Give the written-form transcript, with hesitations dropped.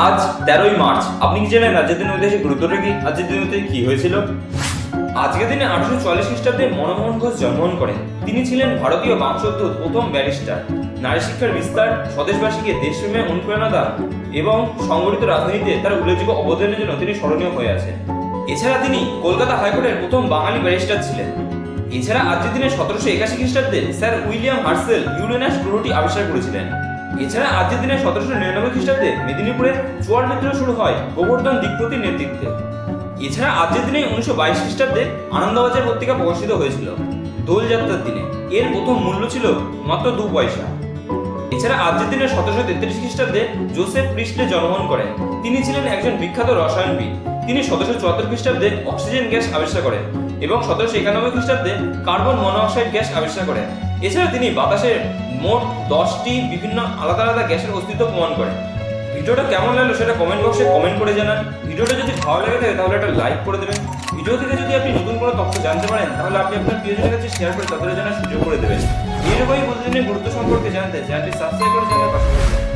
আজ 13ই মার্চ। আপনি কি জানেন আজকের দিনের ঐতিহাসিক গুরুত্বটা কি? আজকের দিনে কি হয়েছিল? আজকের দিনে 1840 খ্রিস্টাব্দে মনমোহন ঘোষ জন্মগ্রহণ করেন। তিনি ছিলেন ভারতীয় বংশোদ্ভূত প্রথম ব্যারিস্টার। নারী শিক্ষার বিস্তার, স্বদেশবাসীকে দেশপ্রেমে অনুপ্রেরণা দান এবং সংগঠিত রাজনীতিতে তার উল্লেখযোগ্য অবদানের জন্য তিনি স্মরণীয় হয়ে আছেন। এছাড়া তিনি কলকাতা হাইকোর্টের প্রথম বাঙালি ব্যারিস্টার ছিলেন। এছাড়া আজকের দিনে 1781 খ্রিস্টাব্দে স্যার উইলিয়াম হার্সেল ইউরেনাস গ্রহটি আবিষ্কার করেছিলেন। এছাড়া আজকের দিনে 1799 খ্রিস্টাব্দে মেদিনীপুরে চোয়াল বিদ্রোহ শুরু হয় গোবর্ধন দিকপতির নেতৃত্বে। এছাড়া আজকের দিনে 1922 খ্রিস্টাব্দে আনন্দবাজার পত্রিকা প্রকাশিত হয়েছিল দোলযাত্রার দিনে। এর প্রথম মূল্য ছিল মাত্র 2 পয়সা। এছাড়া আজকের দিনে 1733 খ্রিস্টাব্দে জোসেফ প্রিস্টলে জন্মগ্রহণ করেন। তিনি ছিলেন একজন বিখ্যাত রসায়নবিদ। তিনি 1774 খ্রিস্টাব্দে অক্সিজেন গ্যাস আবিষ্কার করেন এবং 1791 খ্রিস্টাব্দে কার্বন মনোঅক্সাইড গ্যাস আবিষ্কার করেন। এছাড়া তিনি বাতাসের মোট 10টি বিভিন্ন আলাদা আলাদা গ্যাসের অস্তিত্ব প্রমাণ করেন। ভিডিওটা কেমন লাগলো সেটা কমেন্ট বক্সে কমেন্ট করে জানান। ভিডিওটা যদি ভালো লেগে থাকে তাহলে একটা লাইক করে দেবেন। ভিডিও থেকে যদি আপনি নতুন কোনো তথ্য জানতে পারেন তাহলে আপনি আপনার প্রিয়জনের কাছে শেয়ার করে তাদের জানার সুযোগ করে দেবেন। এরকমই প্রতিদিনের গুরুত্ব সম্পর্কে জানতে চ্যানেলটি সাবস্ক্রাইব করে চ্যানেলের পাশে থাকুন।